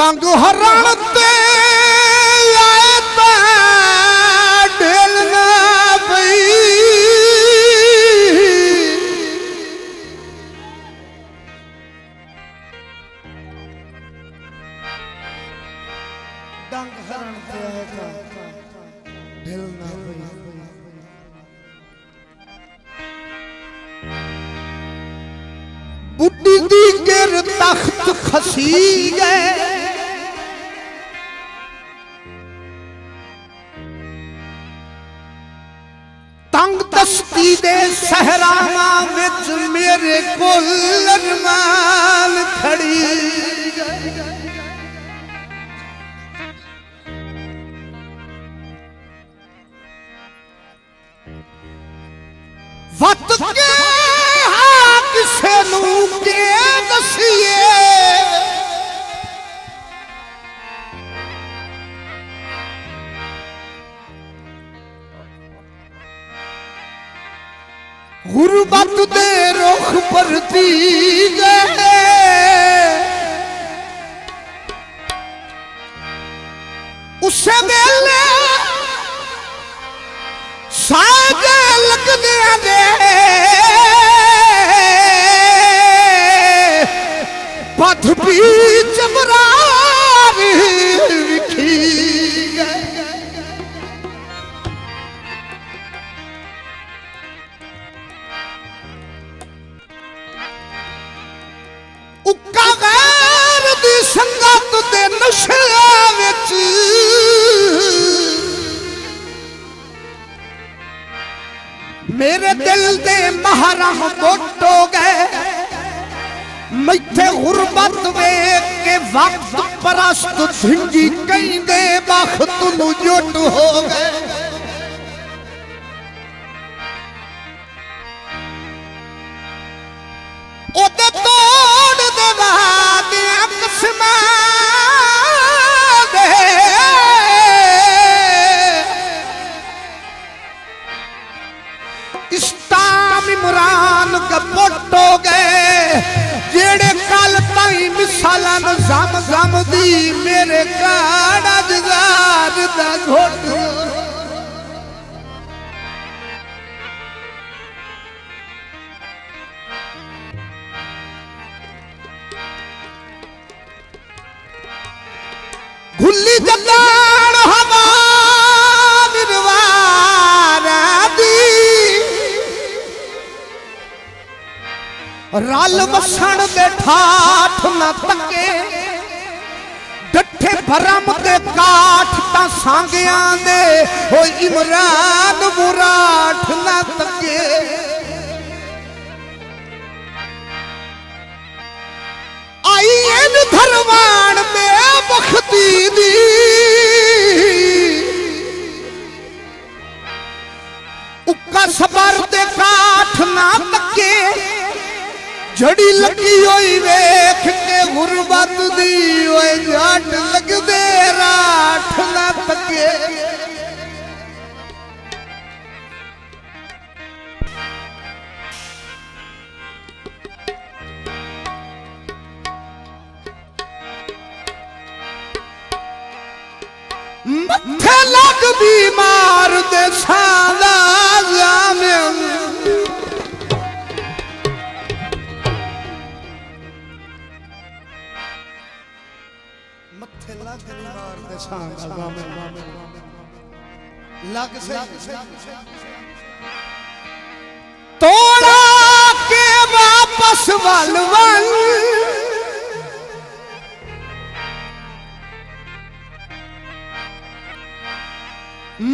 डंग हरण ते आए ढेल ना पई डंग हरण ते आए ढेल ना पई बुढ़ी दी गिर तख्त खसी गए तंग दस्ती दे सहरावां विच मेरे कोल अरमान खड़ी वत के किसे नू के दसिए गुरबत दे रुख पर दी गए उसे वेले साजे लगने दे पथ बीच बरार विखी गए उक्का गैर दी संगत दे नशे विच मेरे दिल दे महरम टुट गए मैथे गुरबत वेख के वक्त परस्त धिंगी कई दे बख्त नू जुट हो गए ओदे तोड़ दे वादे कसमां दे इस्ताम इमरान कपट हो गए जेड़े कल ताई मिसालन जम जम दी मेरे काड़ा जगार दा घोट घुली जगाड़ हवा निर्वारा दी रल वसण दे ठाठ न तके डठे भरम दे काठ ता सांगियां दे ओ इमरान मुराठ न तके आई इन धरवान में बख्ती दी उक्का सबर दे काठ न तके जड़ी लगी होई वेख के गुरबत दी ओए जाट लगदे राठ ना तके मथे लग बीमार दे सादा जामे लग से तोड़ा के वापस वल वल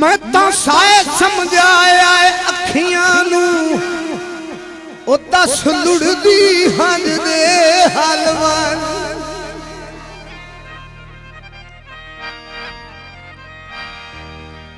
मैं तो शायद समझाया अखियां नू ओ दस लुड़दी हंज दे हलवन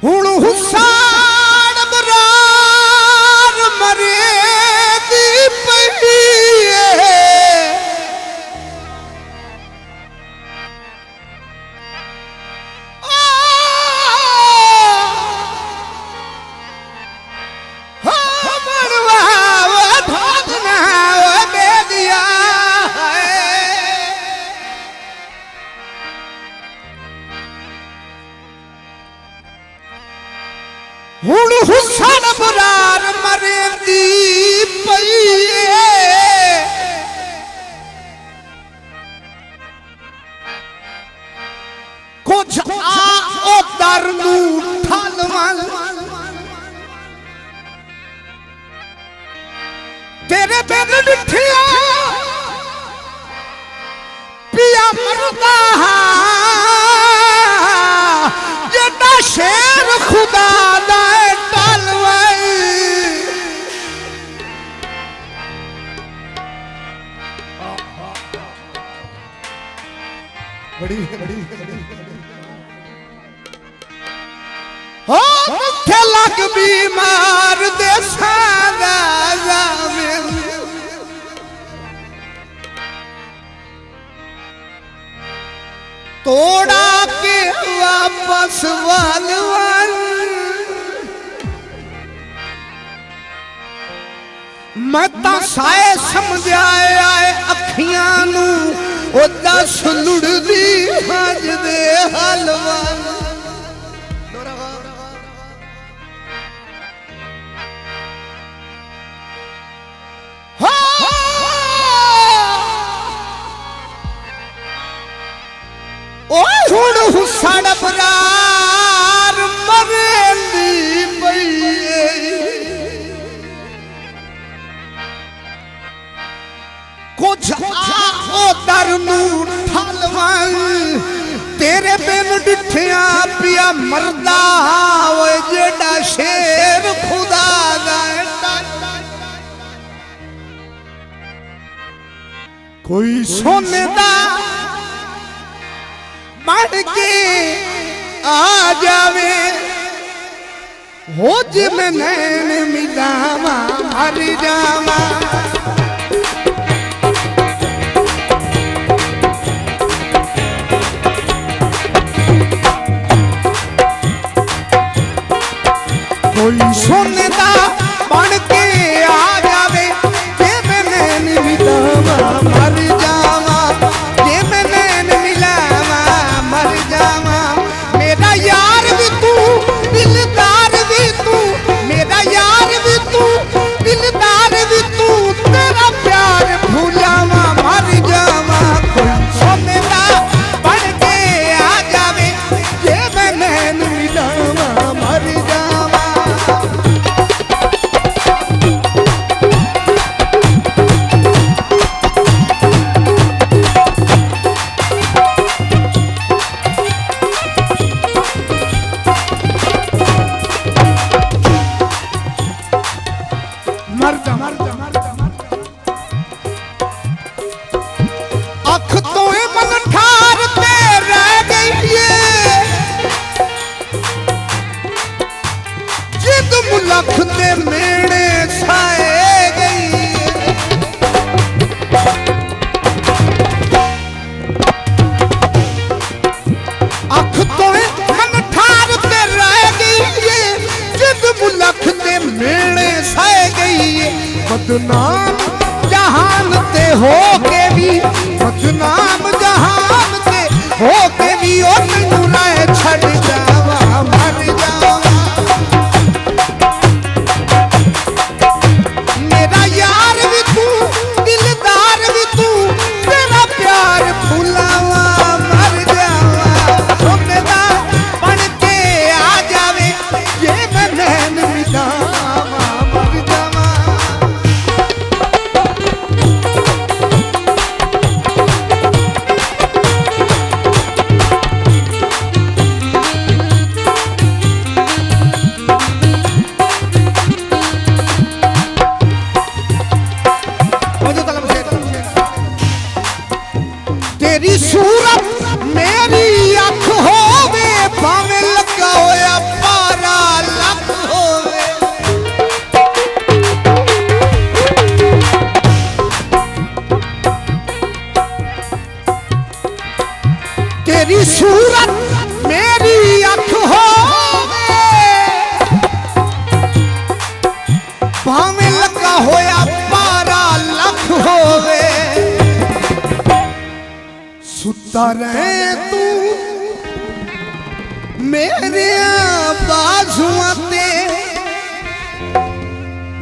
हुण हुसान बरार मरे दी पई हुसन बरार मरेंदी पई कुछ आ उधर नू ठालवल तेरे बिन डिठिया पिया मरदा जेड़ा शेर खुदा दा टलवल बड़ी हो थे लग बीमार दे सादा जामिल तोड़ा के वापस वाल मैं ता साए समझाए आए अखियां नू ओ दस लुड़दी हज दे हलवान हुण हुसन बरार मरेंदी पई कुछ उधर नू ठालवल तेरे बिन डिठिया पिया मरदा ओए जेड़ा शेर खुदा दा कोई सोने दा बन के आ जावे हो जिम नैन मिलावा हर जावा कोई सोने दा बन के आ जावे जिम नैन मिलावा हर जावा जिम नैन मिलावा मर जावा मेरा यार भी तू दिलदार भी तू मेरा यार भी तू दिलदार भी तू तेरा प्यार भूलावा मर जावा कोई सोनेदा बन के आ जावे ये मैं नैन मिलावा मर जावा अख तो मन ठार पे रह गई जिद मुलख दे मेड़े छाए गई अख तो मन ठार पे रह गई जिद मुलख दे मेड़े छाए गई बदनाम जहान ते हो के भी बदनाम जहान ते हो के भी ओ तैनू लाए छड़ जावा मर जावा मेरा यार भी तू दिलदार भी तू तेरा प्यार भुलावा मर जावा सोनेदा बन के आ जावे ये मैं नैन मिलावा मर जावा तेरी सूरत मेरी अख होवे भावे लगा होया पारा लख होवे तेरी सूरत मेरी अख होवे भावे लगा होया पारा लख होवे सुता रहे तू मेरे बाजुआं ते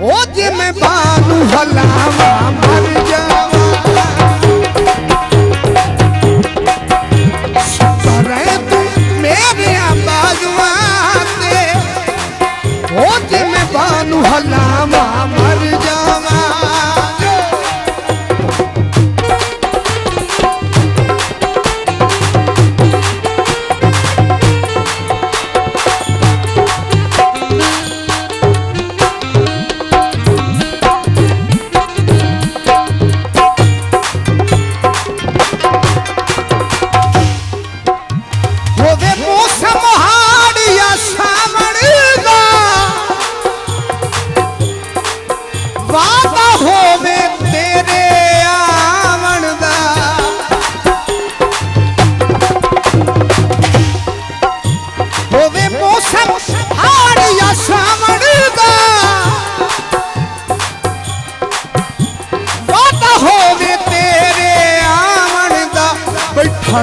ओ जे मैं बानू हलावा मर जावा करे तू मेरे बाजुआ ते ओ जे मैं बानू हलावा मर जावा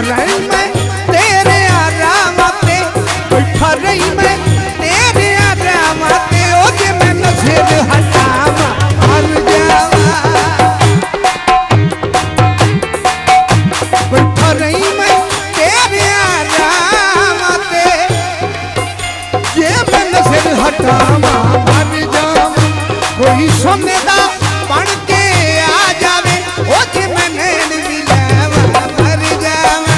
रही मैं तेरे आराम पे बैठा रही मैं तेरे आराम पे ओ जे मैं नजर हटावा मर जावा बैठा रही मैं तेरे आराम पे जे मैं नजर हटावा मर जावा कोई सोनेदा बन के आ जावे ओ जे मैं नैन मिलावा मर जावा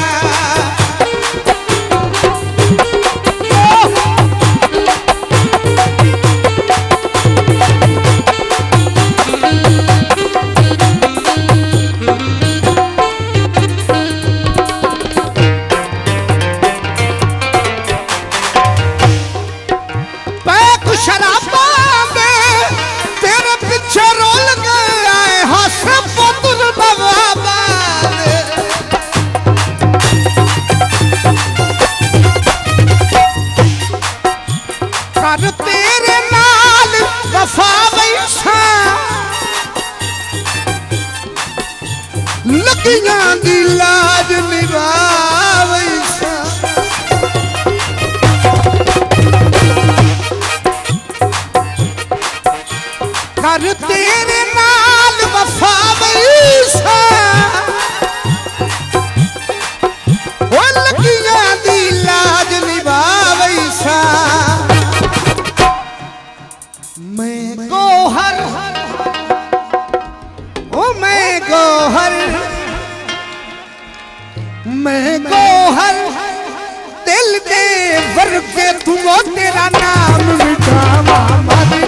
तेरे नाल वफा बैठा लगियां दी लाज निभावैसा कर तेरे नाल वफा बैठा ओ लगियां दी लाज निभावैसा मैं गोहर ओ मैं गोहर दिल दे वर्गे तू तेरा नाम मिटावा मर